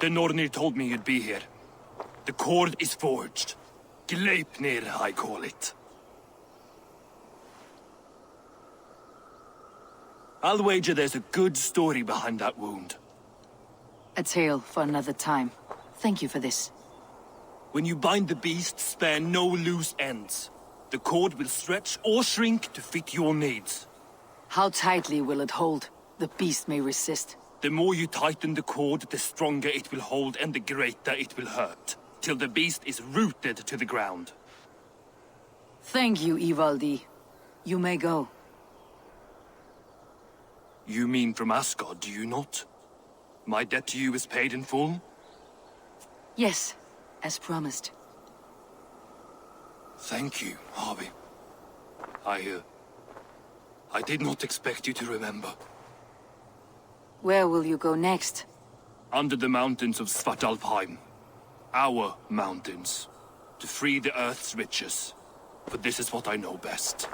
The Nornir told me you'd be here. The cord is forged. Gleipnir, I call it. I'll wager there's a good story behind that wound. A tale for another time. Thank you for this. When you bind the beast, spare no loose ends. The cord will stretch or shrink to fit your needs. How tightly will it hold? The beast may resist. The more you tighten the cord, the stronger it will hold and the greater it will hurt, till the beast is rooted to the ground. Thank you, Ivaldi. You may go. You mean from Asgard, do you not? My debt to you is paid in full? Yes, as promised. Thank you, Havi. I did not expect you to remember. Where will you go next? Under the mountains of Svartalfheim. Our mountains. To free the Earth's riches. For this is what I know best.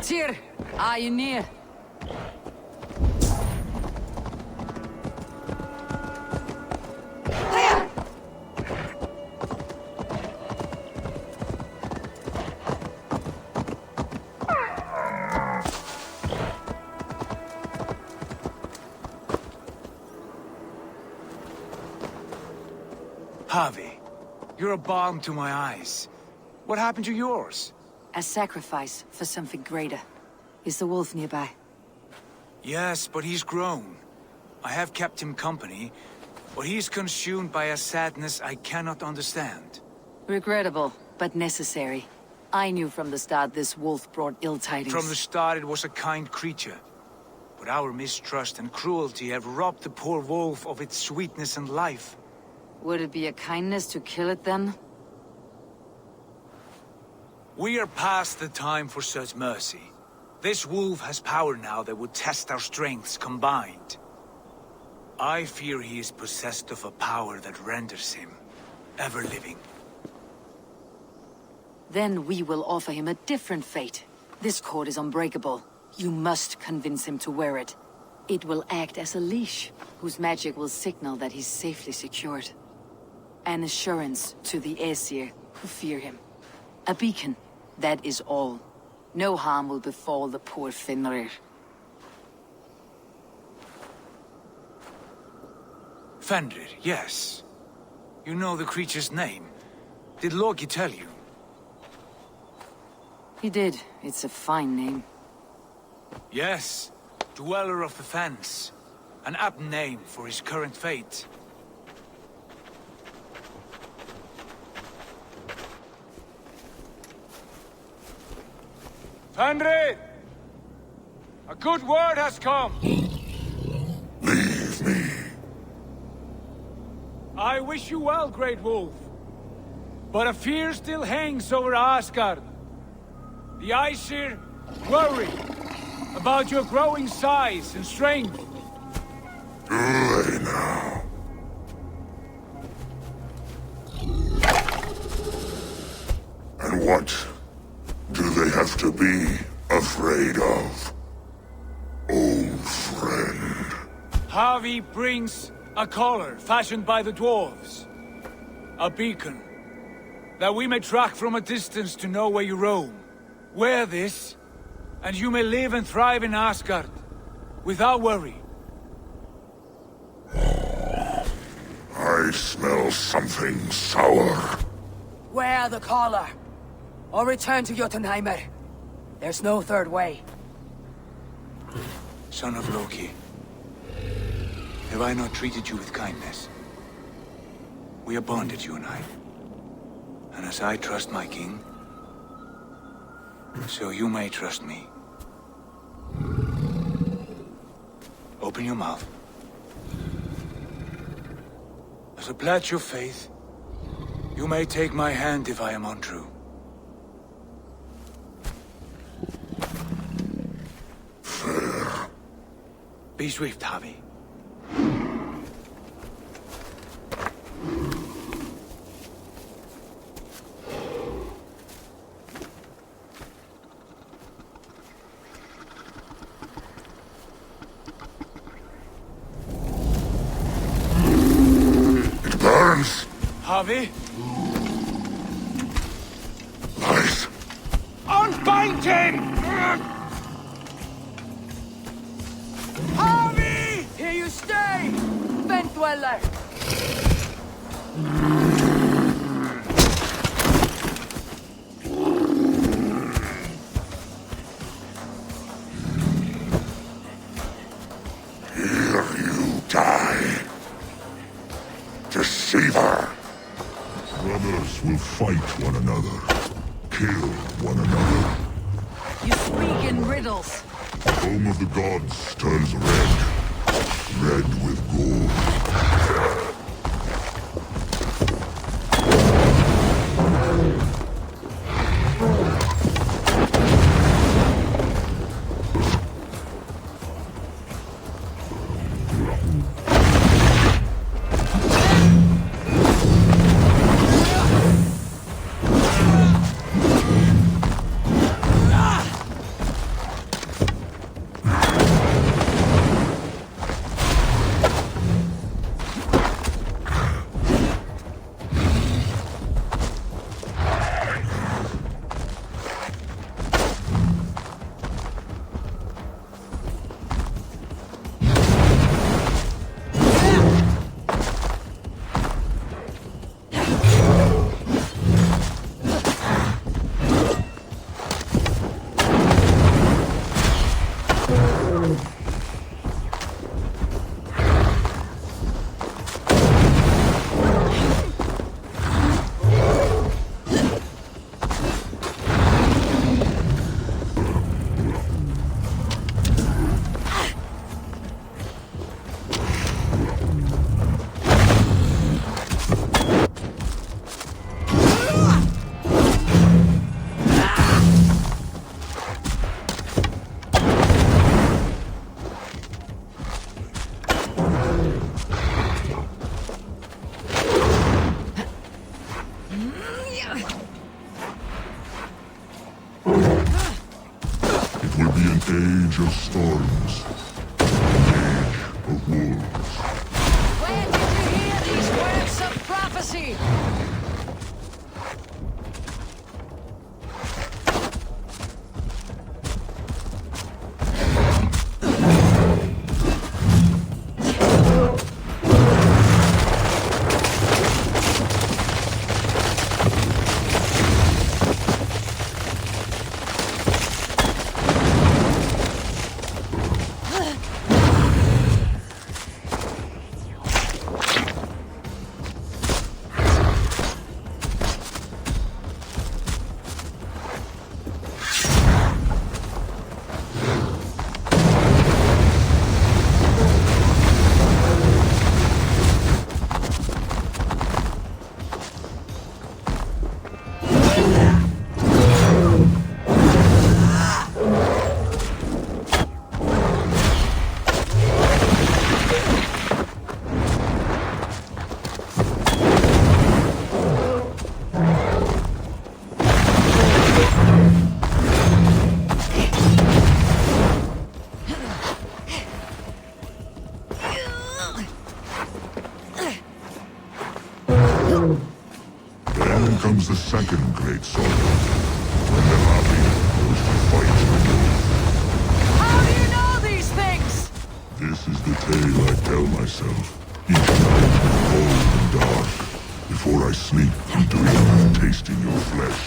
Tyr, are you near? Havi, you're a balm to my eyes. What happened to yours? A sacrifice for something greater. Is the wolf nearby? Yes, but he's grown. I have kept him company, but he's consumed by a sadness I cannot understand. Regrettable, but necessary. I knew from the start this wolf brought ill tidings. From the start it was a kind creature. But our mistrust and cruelty have robbed the poor wolf of its sweetness and life. Would it be a kindness to kill it then? We are past the time for such mercy. This wolf has power now that would test our strengths combined. I fear he is possessed of a power that renders him ever-living. Then we will offer him a different fate. This cord is unbreakable. You must convince him to wear it. It will act as a leash, whose magic will signal that he's safely secured. An assurance to the Aesir who fear him. A beacon, that is all. No harm will befall the poor Fenrir. Fenrir, yes. You know the creature's name. Did Loki tell you? He did. It's a fine name. Yes. Dweller of the Fens. An apt name for his current fate. Fenrir! A good word has come! Leave me. I wish you well, Great Wolf. But a fear still hangs over Asgard. The Aesir worry about your growing size and strength. Do they now? And what do they have to be afraid of? Old friend. Havi brings a collar fashioned by the dwarves. A beacon, that we may track from a distance to know where you roam. Wear this, and you may live and thrive in Asgard, without worry. I smell something sour. Wear the collar, or return to Jotunheimer. There's no third way. Son of Loki, have I not treated you with kindness? We are bonded, you and I. And as I trust my king, so you may trust me. Open your mouth. As a pledge of faith, you may take my hand if I am untrue. Fair. Be swift, Havi. It burns. Havi, Lies. unbind him! Havi! Here you stay, Fen Dweller! Here you die. Deceiver. Brothers will fight one another. Kill one another. You speak in riddles. Home of the gods turns red. Red with gold. Age of storms. Age of wolves. Where did you hear these words of prophecy? Then comes the second great sorrow, when the Havi goes to fight the wolf. How do you know these things? This is the tale I tell myself, each night, cold and dark. Before I sleep, I'm dreaming of tasting your flesh.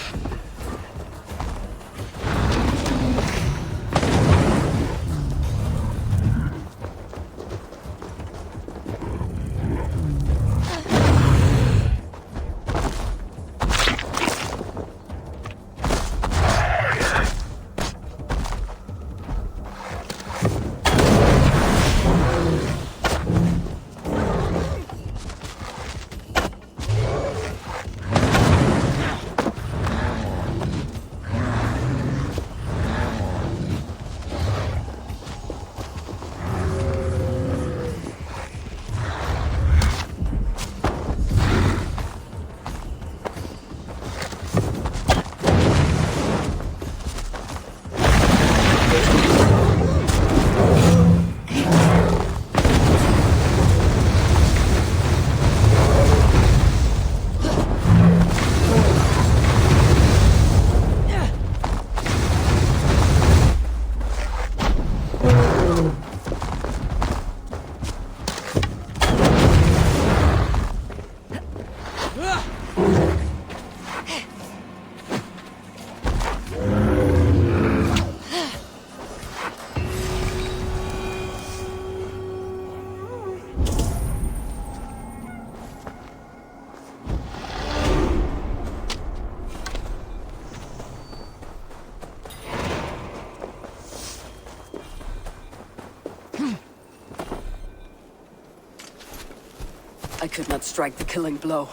I could not strike the killing blow.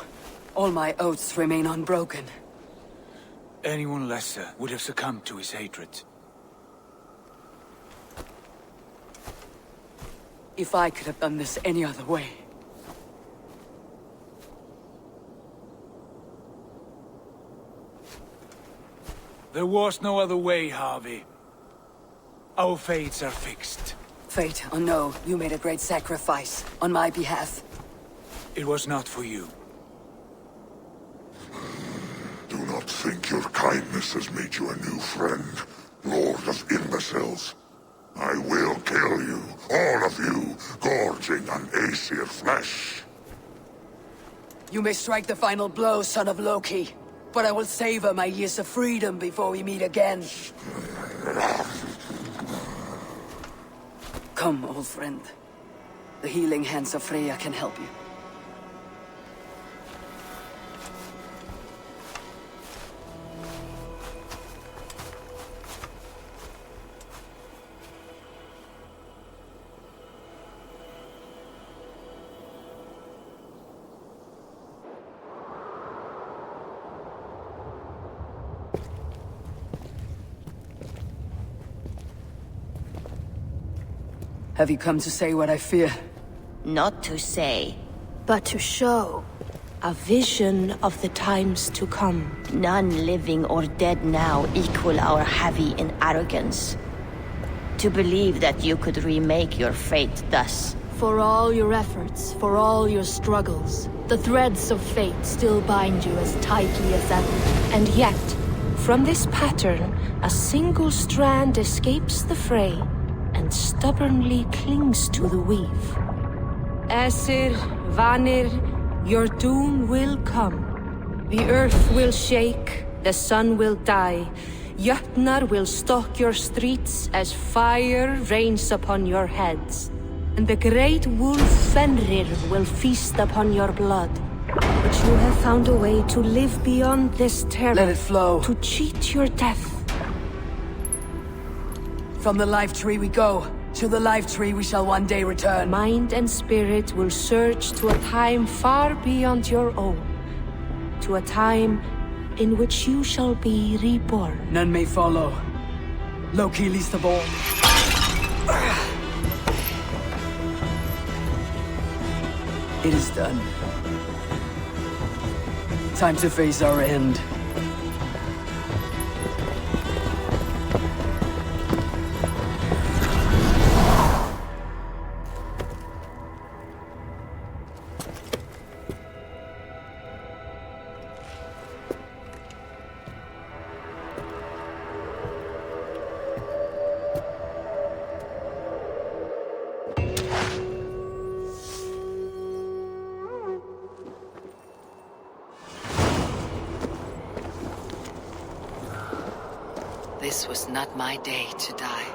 All my oaths remain unbroken. Anyone lesser would have succumbed to his hatred. If I could have done this any other way. There was no other way, Havi. Our fates are fixed. Fate or no, you made a great sacrifice on my behalf. It was not for you. Do not think your kindness has made you a new friend, Lord of Imbeciles. I will kill you, all of you, gorging on Aesir flesh. You may strike the final blow, son of Loki. But I will savor my years of freedom before we meet again. Come, old friend. The healing hands of Freya can help you. Have you come to say what I fear? Not to say, but to show. A vision of the times to come. None living or dead now equal our Havi in arrogance. to believe that you could remake your fate thus. For all your efforts, for all your struggles, the threads of fate still bind you as tightly as ever. And yet, from this pattern, a single strand escapes the fray and stubbornly clings to the weave. Æsir, Vanir, your doom will come. The earth will shake, the sun will die. Jötnar will stalk your streets as fire rains upon your heads. And the great wolf Fenrir will feast upon your blood. But you have found a way to live beyond this terror. Let it flow. To cheat your death. From the life tree we go. To the life tree we shall one day return. Mind and spirit will surge to a time far beyond your own. To a time in which you shall be reborn. None may follow. Loki least of all. It is done. Time to face our end. This was not my day to die.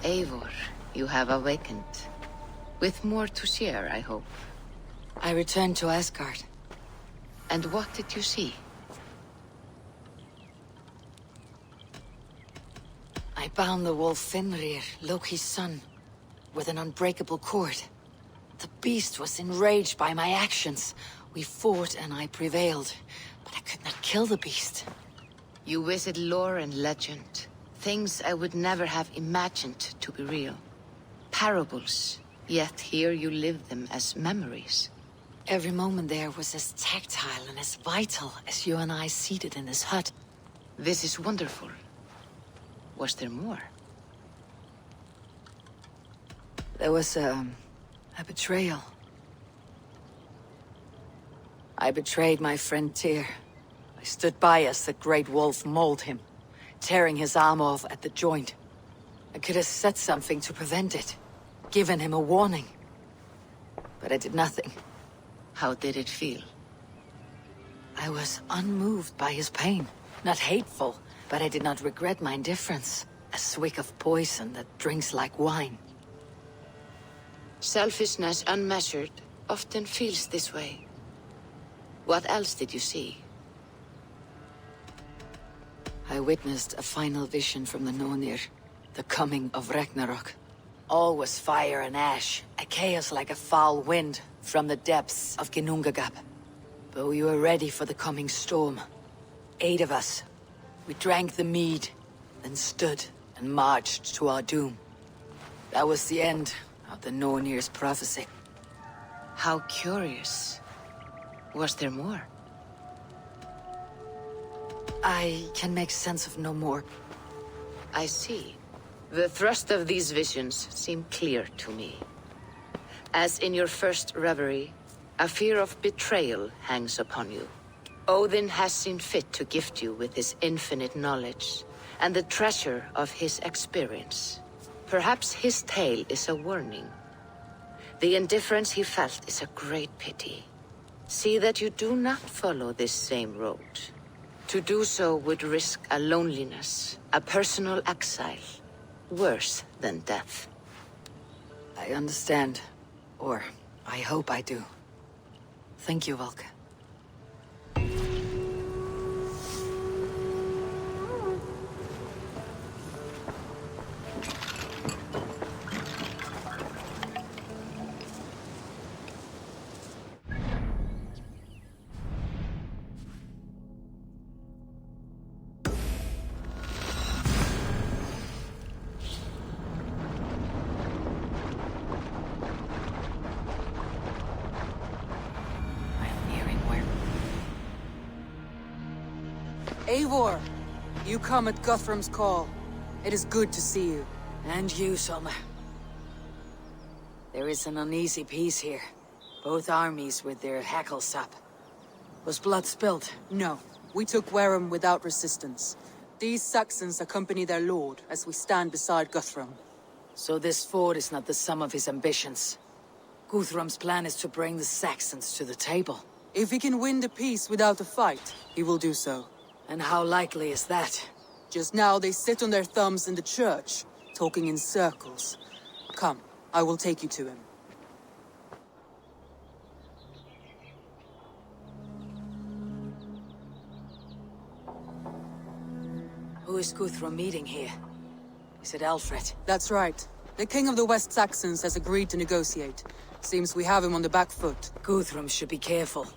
Eivor, you have awakened. With more to share, I hope. I returned to Asgard. And what did you see? I bound the wolf Fenrir, Loki's son, with an unbreakable cord. The beast was enraged by my actions. We fought and I prevailed, but I could not kill the beast. You visit lore and legend. Things I would never have imagined to be real. Parables, yet here you live them as memories. Every moment there was as tactile and as vital as you and I seated in this hut. This is wonderful. Was there more? There was a betrayal. I betrayed my friend Tyr. I stood by as the great wolf mauled him, tearing his arm off at the joint. I could have said something to prevent it, given him a warning. But I did nothing. How did it feel? I was unmoved by his pain. Not hateful, but I did not regret my indifference. A swig of poison that drinks like wine. Selfishness unmeasured often feels this way. What else did you see? I witnessed a final vision from the Nornir, the coming of Ragnarok. All was fire and ash, a chaos like a foul wind from the depths of Ginnungagap. But we were ready for the coming storm. 8 of us. We drank the mead, then stood and marched to our doom. That was the end of the Nornir's prophecy. How curious. Was there more? I can make sense of no more. I see. The thrust of these visions seem clear to me. As in your first reverie, a fear of betrayal hangs upon you. Odin has seen fit to gift you with his infinite knowledge, and the treasure of his experience. Perhaps his tale is a warning. The indifference he felt is a great pity. See that you do not follow this same road. To do so would risk a loneliness, a personal exile, worse than death. I understand. Or, I hope I do. Thank you, Valka. Eivor, you come at Guthrum's call. It is good to see you. And you, Soma. There is an uneasy peace here. Both armies with their hackles up. Was blood spilled? No, we took Wareham without resistance. These Saxons accompany their lord as we stand beside Guthrum. So this fort is not the sum of his ambitions. Guthrum's plan is to bring the Saxons to the table. If he can win the peace without a fight, he will do so. And how likely is that? Just now they sit on their thumbs in the church, talking in circles. Come, I will take you to him. Who is Guthrum meeting here? Is it Alfred? That's right. The king of the West Saxons has agreed to negotiate. Seems we have him on the back foot. Guthrum should be careful.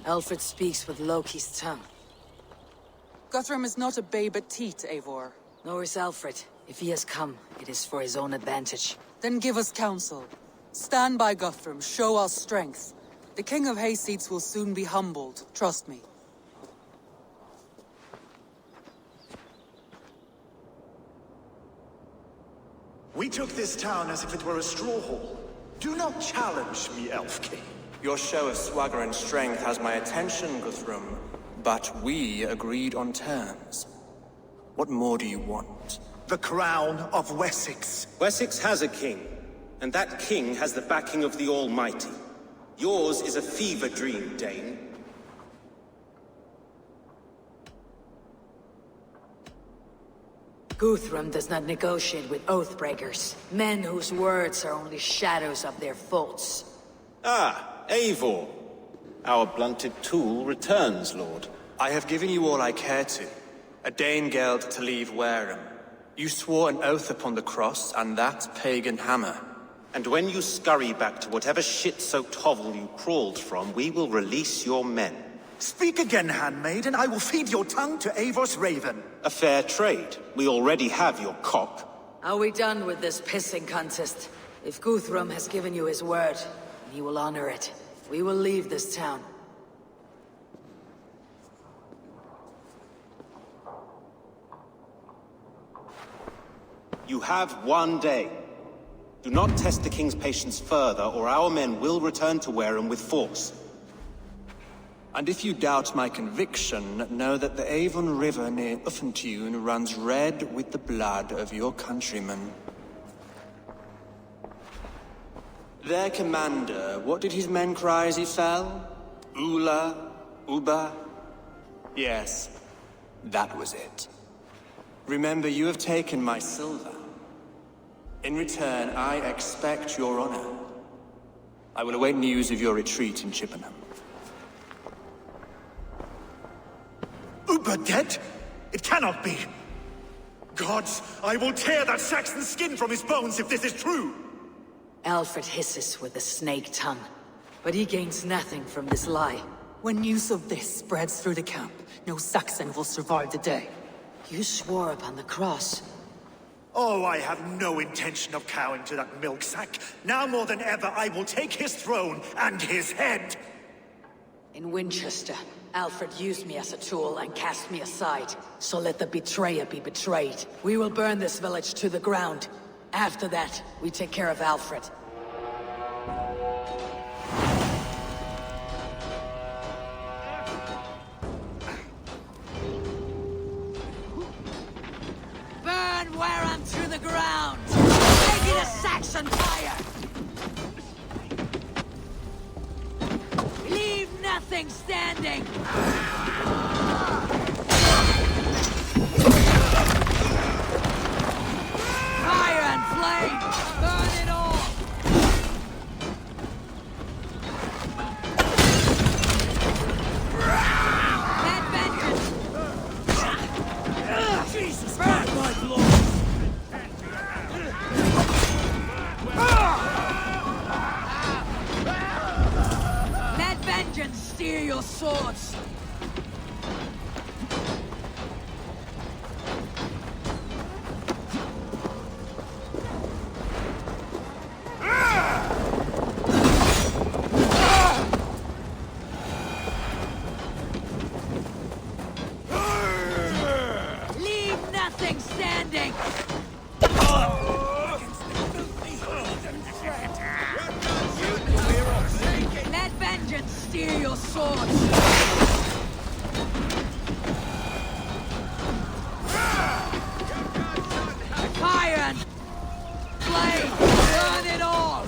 Alfred speaks with Loki's tongue. Guthrum is not a babe at teat, Eivor. Nor is Alfred. If he has come, it is for his own advantage. Then give us counsel. Stand by Guthrum, show our strength. The king of Hayseeds will soon be humbled, trust me. We took this town as if it were a straw hall. Do not challenge me, Elf King. Your show of swagger and strength has my attention, Guthrum. But we agreed on terms. What more do you want? The crown of Wessex. Wessex has a king, and that king has the backing of the Almighty. Yours is a fever dream, Dane. Guthrum does not negotiate with oathbreakers, men whose words are only shadows of their faults. Ah, Eivor. Our blunted tool returns, Lord. I have given you all I care to. A Danegeld to leave Wareham. You swore an oath upon the cross, and that pagan hammer. And when you scurry back to whatever shit-soaked hovel you crawled from, we will release your men. Speak again, handmaid, and I will feed your tongue to Eivor's raven. A fair trade. We already have your cock. Are we done with this pissing contest? If Guthrum has given you his word, he will honor it. We will leave this town. You have one day. Do not test the king's patience further, or our men will return to Wareham with force. And if you doubt my conviction, know that the Avon River near Uffentune runs red with the blood of your countrymen. Their commander, what did his men cry as he fell? Ula? Uba? Yes, that was it. Remember, you have taken my silver. In return, I expect your honor. I will await news of your retreat in Chippenham. Uber dead? It cannot be. Gods, I will tear that Saxon's skin from his bones if this is true! Alfred hisses with a snake tongue, but he gains nothing from this lie. When news of this spreads through the camp, no Saxon will survive the day. You swore upon the cross. Oh, I have no intention of cowing to that milksack. Now more than ever, I will take his throne and his head! In Winchester, Alfred used me as a tool and cast me aside. So let the betrayer be betrayed. We will burn this village to the ground. After that, we take care of Alfred. Burn Wareham to the ground! Caution fire! Leave nothing standing! Fire and flame! Burn it all! Let vengeance! Jesus! Burn my blood! Let vengeance steer your swords! Leave nothing standing! Let vengeance steer your swords! Fire and flame! Burn it all!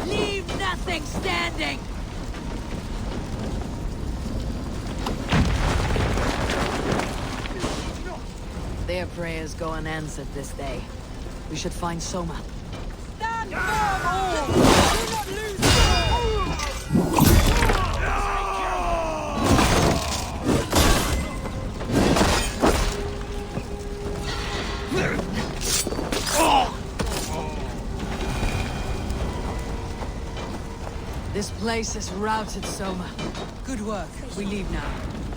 Leave nothing standing! Their prayers go unanswered this day. We should find Soma. Stand firm all! Do not lose This place is routed, Soma. Good work. We leave now.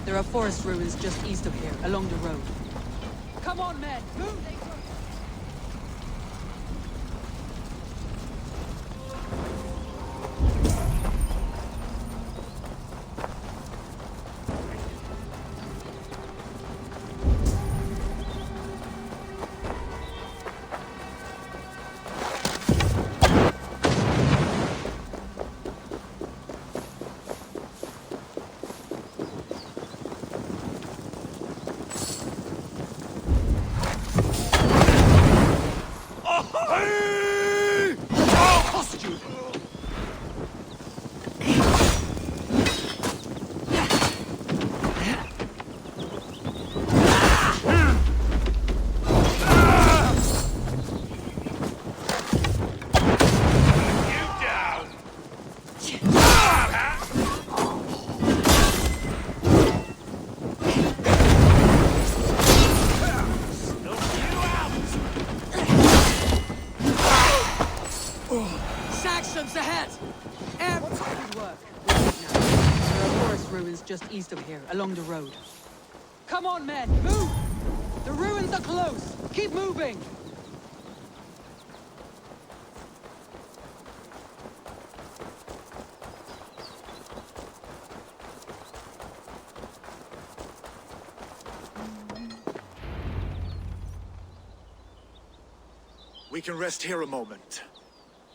There are forest ruins just east of here, along the road. Come on, men! Move! Saxons ahead! Good work. We leave now. There are forest ruins just east of here, along the road. Come on, men! Move! The ruins are close! Keep moving! We can rest here a moment.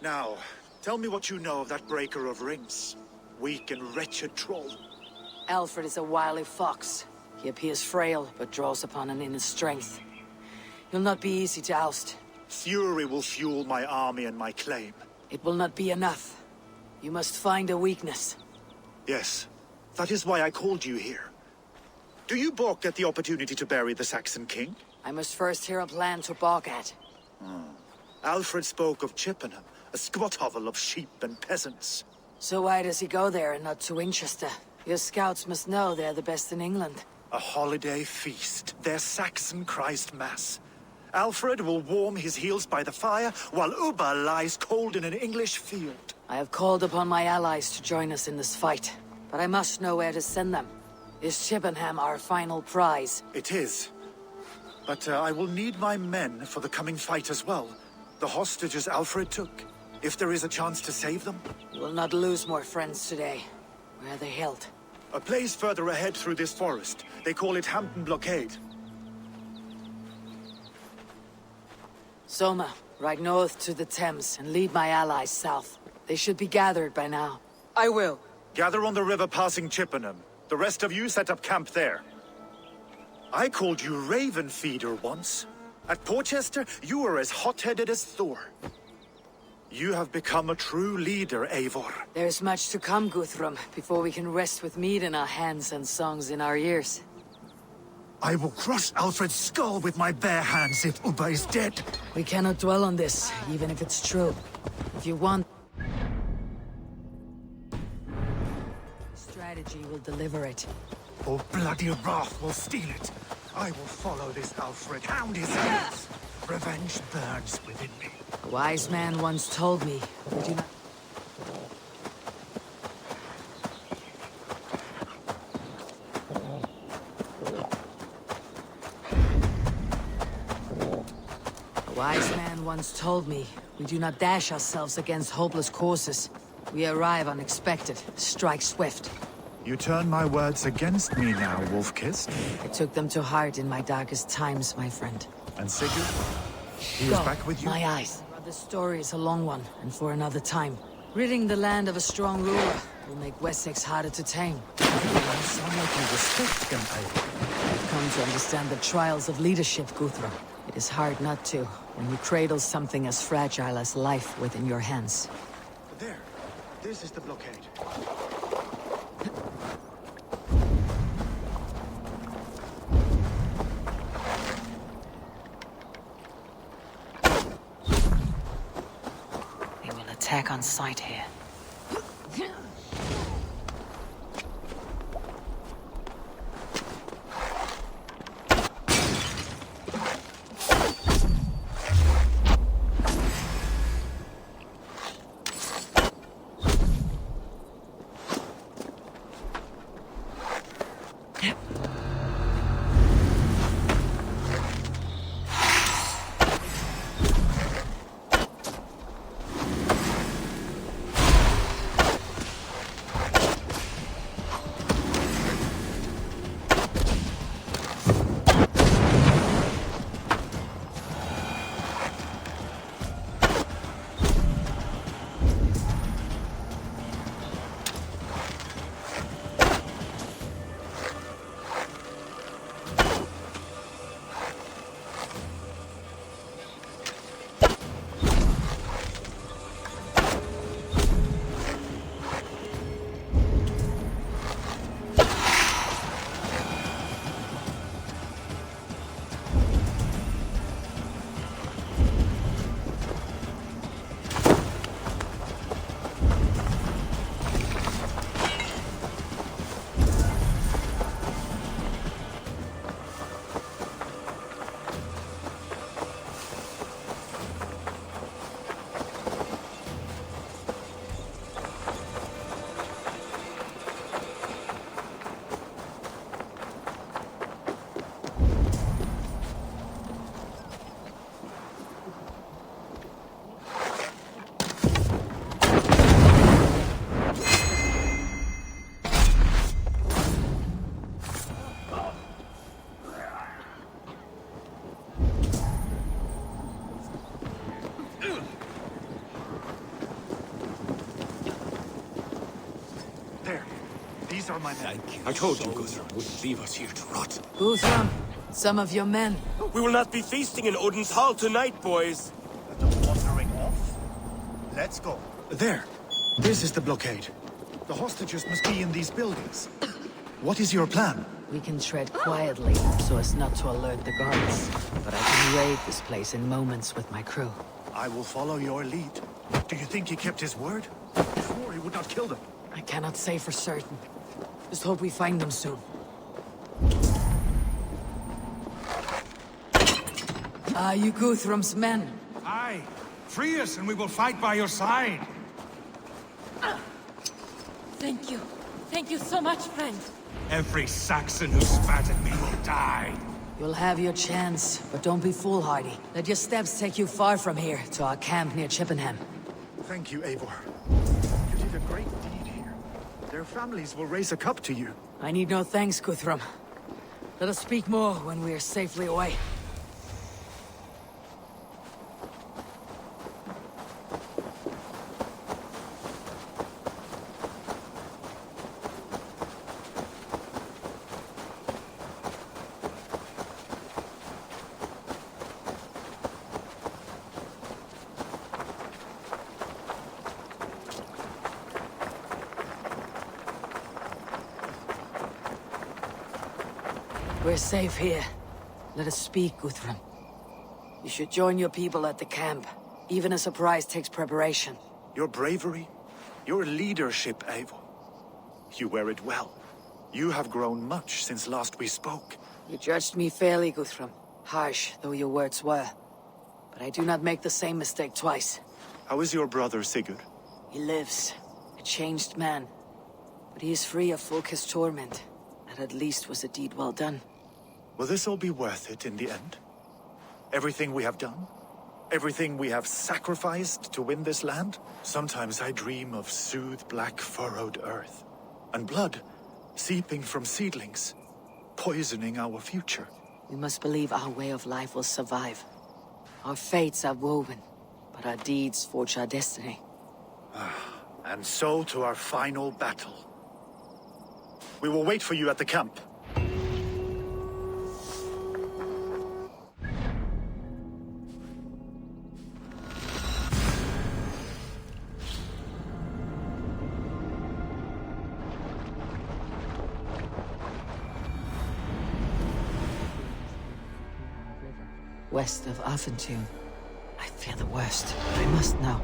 Now, tell me what you know of that breaker of rings. Weak and wretched troll. Alfred is a wily fox. He appears frail, but draws upon an inner strength. He'll not be easy to oust. Fury will fuel my army and my claim. It will not be enough. You must find a weakness. Yes, that is why I called you here. Do you balk at the opportunity to bury the Saxon king? I must first hear a plan to balk at. Alfred spoke of Chippenham, a squat hovel of sheep and peasants. So why does he go there and not to Winchester? Your scouts must know they're the best in England. A holiday feast, their Saxon Christ Mass. Alfred will warm his heels by the fire, while Uba lies cold in an English field. I have called upon my allies to join us in this fight, but I must know where to send them. Is Chippenham our final prize? It is. But I will need my men for the coming fight as well. The hostages Alfred took. If there is a chance to save them. You will not lose more friends today. Where are they held? A place further ahead through this forest. They call it Hampton Blockade. Soma, ride north to the Thames and lead my allies south. They should be gathered by now. I will. Gather on the river passing Chippenham. The rest of you set up camp there. I called you Raven Feeder once. At Porchester, you were as hot-headed as Thor. You have become a true leader, Eivor. There's much to come, Guthrum, before we can rest with meat in our hands and songs in our ears. I will crush Alfred's skull with my bare hands if Ubba is dead. We cannot dwell on this, even if it's true. If you want... strategy will deliver it. Oh, bloody wrath will steal it. I will follow this Alfred, hound his heels. Revenge burns within me. A wise man once told me, we do not... A wise man once told me, we do not dash ourselves against hopeless courses. We arrive unexpected, strike swift. You turn my words against me now, Wolf-Kissed. I took them to heart in my darkest times, my friend. And Sigurd? He is Go, back with you? my eyes. The story is a long one, and for another time. Ridding the land of a strong ruler will make Wessex harder to tame. You sound like you respect him, Eivor. I've come to understand the trials of leadership, Guthrum. It is hard not to, when you cradle something as fragile as life within your hands. There. This is the blockade. Attack on sight here. These are my men. Thank you. I told you Guthrum wouldn't leave us here to rot. Guthrum, some of your men. We will not be feasting in Odin's hall tonight, boys. Wandering off. Let's go. There. This is the blockade. The hostages must be in these buildings. What is your plan? We can tread quietly, so as not to alert the guards. But I can raid this place in moments with my crew. I will follow your lead. Do you think he kept his word? He swore he would not kill them. I cannot say for certain. Just hope we find them soon. Are you Guthrum's men? Aye. Free us and we will fight by your side. Thank you. Thank you so much, friend. Every Saxon who spat at me will die. You'll have your chance, but don't be foolhardy. Let your steps take you far from here, to our camp near Chippenham. Thank you, Eivor. You did a great deed here. Their families will raise a cup to you. I need no thanks, Guthrum. Let us speak more when we are safely away. We're safe here. Let us speak, Guthrum. You should join your people at the camp. Even a surprise takes preparation. Your bravery, your leadership, Eivor. You wear it well. You have grown much since last we spoke. You judged me fairly, Guthrum. Harsh though your words were. But I do not make the same mistake twice. How is your brother, Sigurd? He lives. A changed man. But he is free of Fulke's torment. That at least was a deed well done. Will this all be worth it in the end? Everything we have done? Everything we have sacrificed to win this land? Sometimes I dream of soothed black furrowed earth. And blood seeping from seedlings, poisoning our future. We must believe our way of life will survive. Our fates are woven, but our deeds forge our destiny. And so to our final battle. We will wait for you at the camp. West of Affentune. I fear the worst. I must know.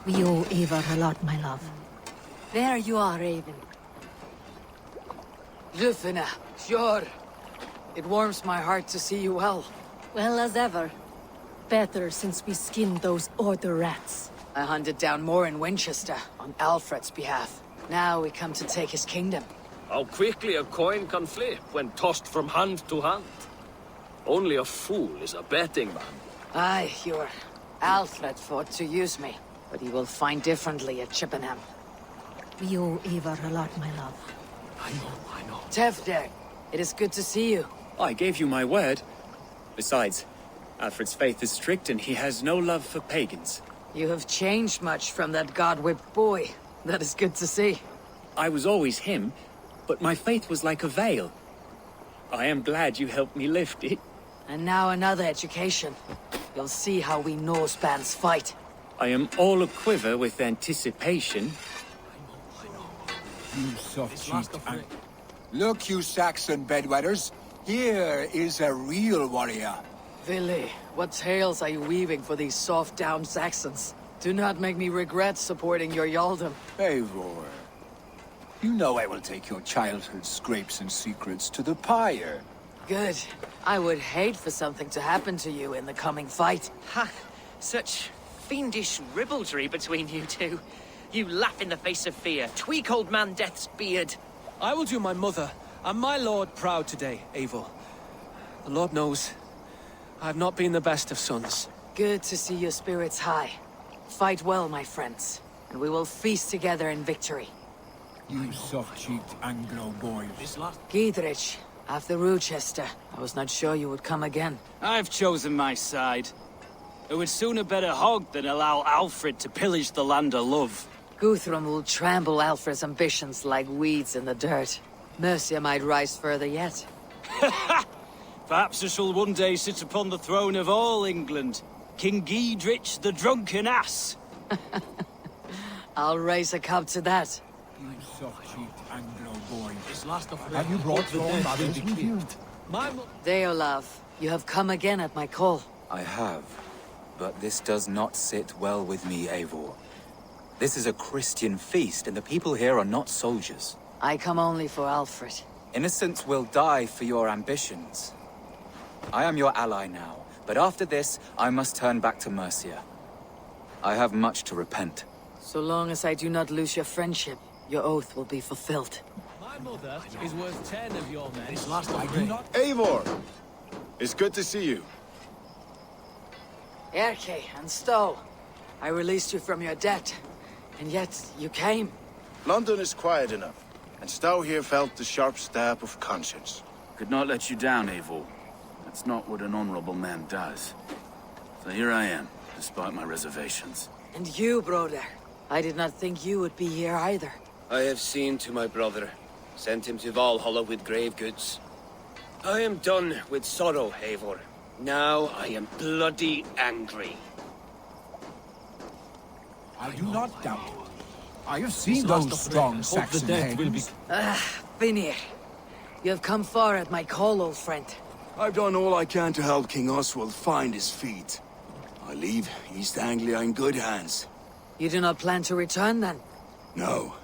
We owe Eivor a lot, my love. There you are, Raven. Lufina, sure. It warms my heart to see you well. Well as ever. Better since we skinned those Order rats. I hunted down more in Winchester, on Alfred's behalf. Now we come to take his kingdom. How quickly a coin can flip when tossed from hand to hand. Only a fool is a betting man. Aye, your Alfred fought to use me, but he will find differently at Chippenham. We owe Eivor a lot, my love. I know. Tefder, it is good to see you. I gave you my word. Besides, Alfred's faith is strict and he has no love for pagans. You have changed much from that god-whipped boy. That is good to see. I was always him, but my faith was like a veil. I am glad you helped me lift it. And now another education. You'll see how we Norse bands fight. I am all a-quiver with anticipation. You soft-cheeked... Look, you Saxon bedwetters. Here is a real warrior. Willi, what tales are you weaving for these soft-down Saxons? Do not make me regret supporting your Yaldum. Eivor, you know I will take your childhood scrapes and secrets to the pyre. Good. I would hate for something to happen to you in the coming fight. Ha! Such fiendish ribaldry between you two. You laugh in the face of fear, tweak old man Death's beard. I will do my mother and my lord proud today, Eivor. The Lord knows, I've not been the best of sons. Good to see your spirits high. Fight well, my friends, and we will feast together in victory. You soft-cheeked Anglo boys. Giedrich, after Rochester, I was not sure you would come again. I've chosen my side. I would sooner bet a hog than allow Alfred to pillage the land of love. Guthrum will trample Alfred's ambitions like weeds in the dirt. Mercia might rise further yet. Perhaps I shall one day sit upon the throne of all England. King Giedrich the drunken ass. I'll raise a cup to that. You soft-cheeked Anglo boys. Have you brought your mothers with you? Deolav, you have come again at my call. I have, but this does not sit well with me, Eivor. This is a Christian feast, and the people here are not soldiers. I come only for Alfred. Innocents will die for your ambitions. I am your ally now, but after this, I must turn back to Mercia. I have much to repent. So long as I do not lose your friendship, your oath will be fulfilled. My mother is worth 10 of your men. Eivor! It's good to see you. Erke and Stowe, I released you from your debt, and yet you came. London is quiet enough, and Stowe here felt the sharp stab of conscience. Could not let you down, Eivor. That's not what an honorable man does. So here I am, despite my reservations. And you, brother. I did not think you would be here either. I have seen to my brother, sent him to Valhalla with grave goods. I am done with sorrow, Eivor. Now I am bloody angry. I do not doubt it. I have seen those strong Saxon hands. Vinir. You have come far at my call, old friend. I've done all I can to help King Oswald find his feet. I leave East Anglia in good hands. You do not plan to return, then? No.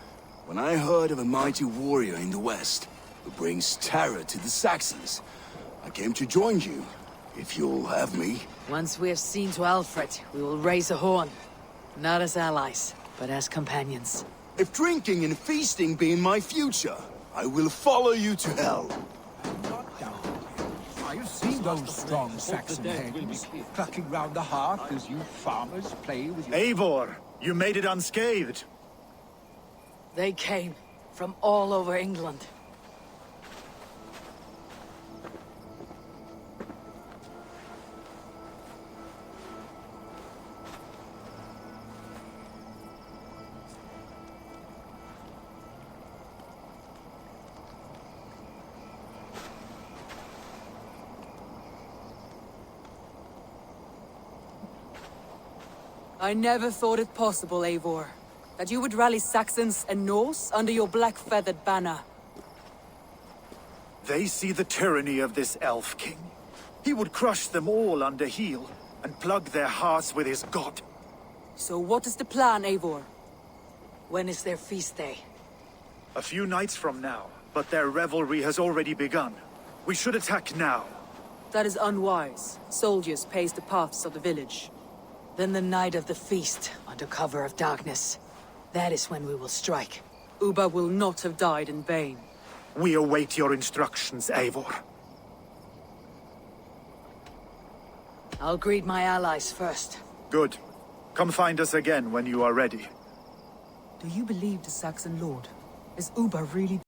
When I heard of a mighty warrior in the west, who brings terror to the Saxons, I came to join you, if you'll have me. Once we have seen to Alfred, we will raise a horn. Not as allies, but as companions. If drinking and feasting be in my future, I will follow you to hell. I have seen those strong Saxon hands clucking round the hearth as you farmers play with your... Eivor, you made it unscathed. They came from all over England. I never thought it possible, Eivor, that you would rally Saxons and Norse under your black-feathered banner. They see the tyranny of this elf king. He would crush them all under heel and plug their hearts with his god. So what is the plan, Eivor? When is their feast day? A few nights from now, but their revelry has already begun. We should attack now. That is unwise. Soldiers pace the paths of the village. Then the night of the feast, under cover of darkness. That is when we will strike. Uba will not have died in vain. We await your instructions, Eivor. I'll greet my allies first. Good. Come find us again when you are ready. Do you believe the Saxon lord? Is Uba really